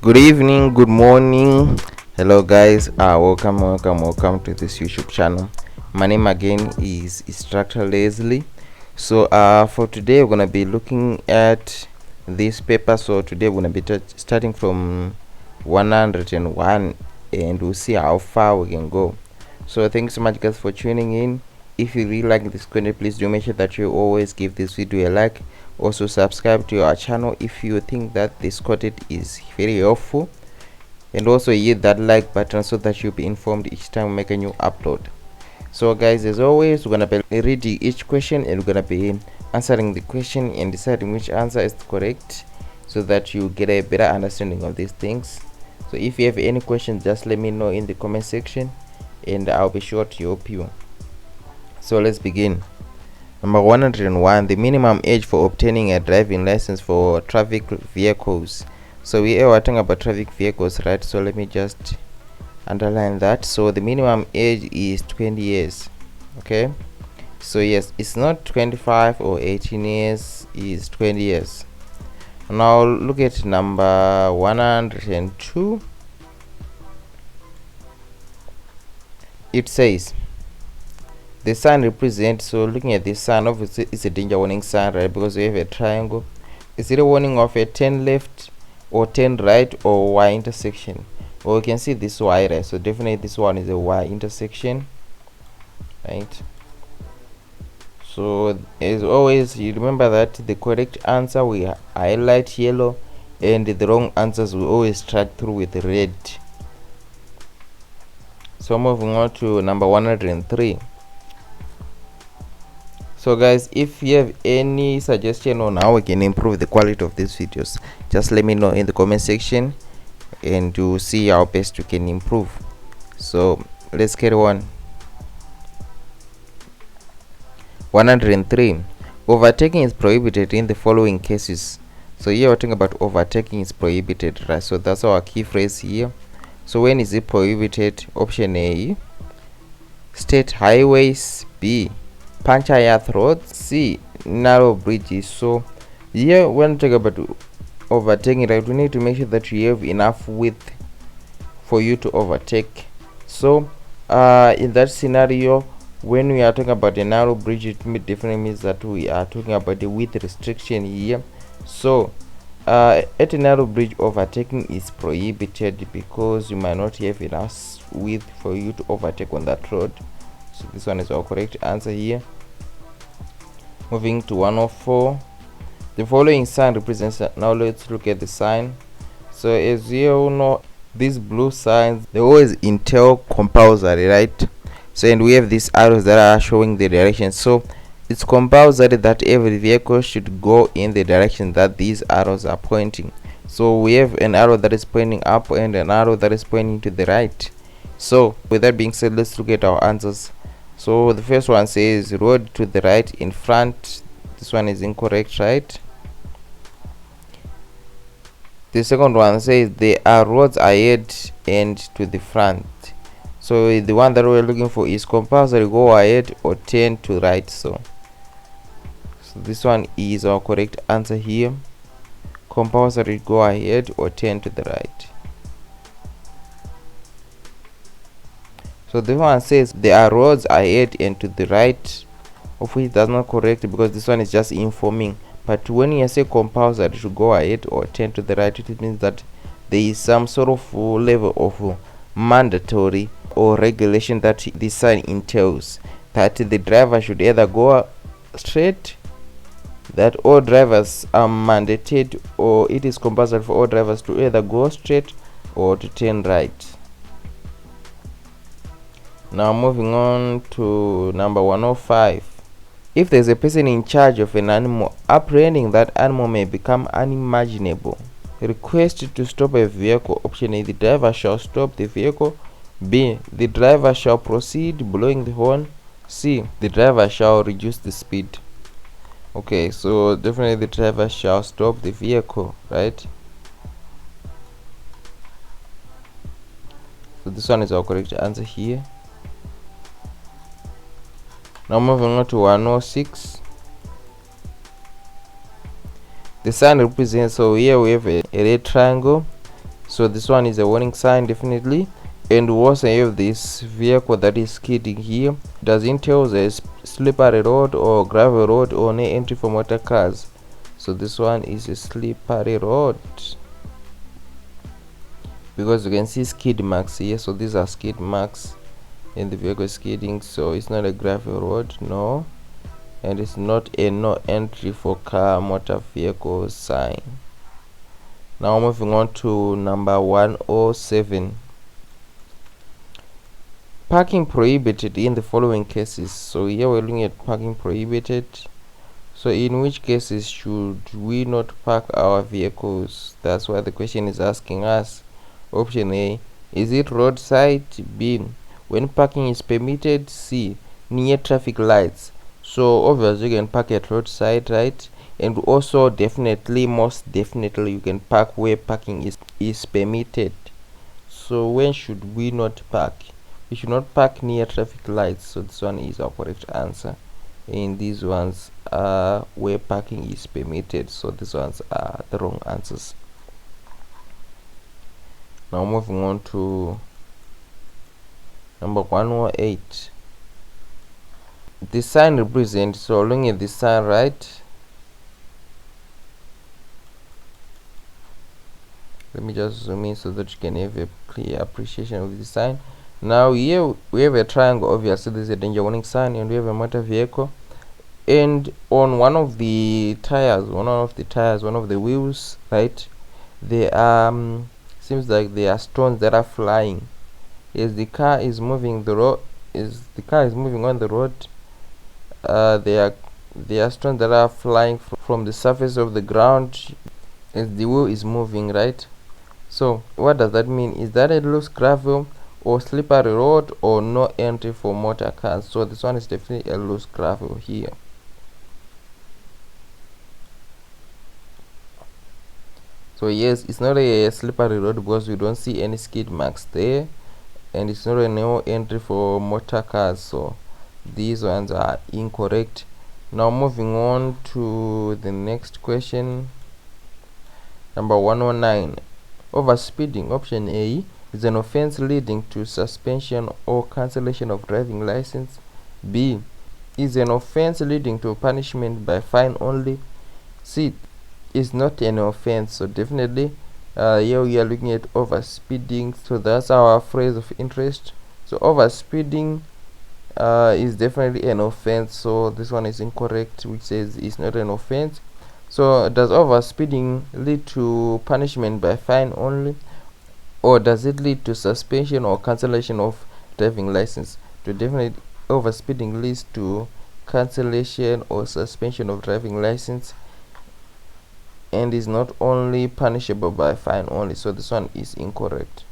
Good evening, good morning. Hello guys, welcome to this YouTube channel. My name again is Instructor Leslie. So for today we're gonna be looking at this paper. So today we're gonna be starting from 101 and we'll see how far we can go. So thanks so much guys for tuning in. If you really like this content, please do make sure that you always give this video a like. Also subscribe to our channel if you think that this content is very helpful, and also hit that like button so that you'll be informed each time we make a new upload. So guys, as always, we're gonna be reading each question and we're gonna be answering the question and deciding which answer is correct so that you get a better understanding of these things. So if you have any questions, just let me know in the comment section and I'll be sure to help you. So let's begin. Number 101, the minimum age for obtaining a driving license for traffic vehicles. So we are talking about traffic vehicles, right? So let me just underline that. So the minimum age is 20 years. Okay, so yes, it's not 25 or 18 years, it's 20 years. Now look at number 102. It says the sign represents, so looking at this sign, obviously it's a danger warning sign, right? Because we have a triangle. Is it a warning of a turn left or turn right or Y intersection? Well, we can see this Y, right? So definitely this one is a Y intersection, right? So as always, you remember that the correct answer we highlight yellow and the wrong answers we always track through with red. So moving on to number 103. So guys, if you have any suggestion on how we can improve the quality of these videos, just let me know in the comment section and to see how best we can improve. So let's carry on. 103. Overtaking is prohibited in the following cases. So here we're talking about overtaking is prohibited, right? So that's our key phrase here. So when is it prohibited? Option A, state highways. B, puncture roads. C, narrow bridges. So here when talking about overtaking, right, we need to make sure that you have enough width for you to overtake. So in that scenario, when we are talking about a narrow bridge, it definitely means that we are talking about the width restriction here. So at a narrow bridge, overtaking is prohibited because you might not have enough width for you to overtake on that road. So this one is our correct answer here. Moving to 104. The following sign represents, now let's look at the sign. So as you all know, these blue signs, they always entail compulsory, right? So and we have these arrows that are showing the direction. So it's compulsory that every vehicle should go in the direction that these arrows are pointing. So we have an arrow that is pointing up and an arrow that is pointing to the right. So with that being said, let's look at our answers. So the first one says road to the right in front. This one is incorrect, right? The second one says there are roads ahead and to the front. So the one that we're looking for is compulsory go ahead or turn to right. So this one is our correct answer here. Compulsory go ahead or turn to the right. So this one says there are roads ahead and to the right, of which that's not correct because this one is just informing. But when you say compulsory to go ahead or turn to the right, it means that there is some sort of level of mandatory or regulation that this sign entails, that the driver should either go straight, that all drivers are mandated, or it is compulsory for all drivers to either go straight or to turn right. Now moving on to number 105. If there is a person in charge of an animal, apprehending that animal may become unimaginable. Request to stop a vehicle. Option A, the driver shall stop the vehicle. B, the driver shall proceed blowing the horn. C, the driver shall reduce the speed. Okay, so definitely the driver shall stop the vehicle, right? So this one is our correct answer here. Now moving on to 106. The sign represents, so here we have a red triangle. So this one is a warning sign definitely. And we also have this vehicle that is skidding here. Does it tell us a slippery road or gravel road or no entry for motor cars? So this one is a slippery road because you can see skid marks here. So these are skid marks and the vehicle is skidding, so it's not a gravel road, no, and it's not a no entry for car motor vehicle sign. Now moving on to number 107. Parking prohibited in the following cases. So here we're looking at parking prohibited. So in which cases should we not park our vehicles? That's why the question is asking us. Option A, is it roadside? B, when parking is permitted? C, near traffic lights. So obviously you can park at roadside, right? And also definitely, most definitely, you can park where parking is permitted. So when should we not park? We should not park near traffic lights. So this one is our correct answer. And these ones are where parking is permitted. So these ones are the wrong answers. Now moving on to number 108. The sign represents, so looking at the sign, right? Let me just zoom in so that you can have a clear appreciation of the sign. Now here we have a triangle. Obviously there's a danger warning sign, and we have a motor vehicle, and on one of the wheels, right, there are seems like there are stones that are flying as the car is moving on the road. There are stones that are flying from the surface of the ground as the wheel is moving, right? So what does that mean? Is that a loose gravel or slippery road or no entry for motor cars? So this one is definitely a loose gravel here. So yes, it's not a slippery road because we don't see any skid marks there, and it's not a no entry for motor cars, so these ones are incorrect. Now moving on to the next question, number 109. Overspeeding, option A, is an offense leading to suspension or cancellation of driving license. B, is an offense leading to punishment by fine only. C, is not an offense. So definitely here we are looking at overspeeding, so that's our phrase of interest. So overspeeding is definitely an offense, so this one is incorrect, which says it's not an offense. So does overspeeding lead to punishment by fine only, or does it lead to suspension or cancellation of driving license? So definitely overspeeding leads to cancellation or suspension of driving license, and is not only punishable by fine only, so this one is incorrect.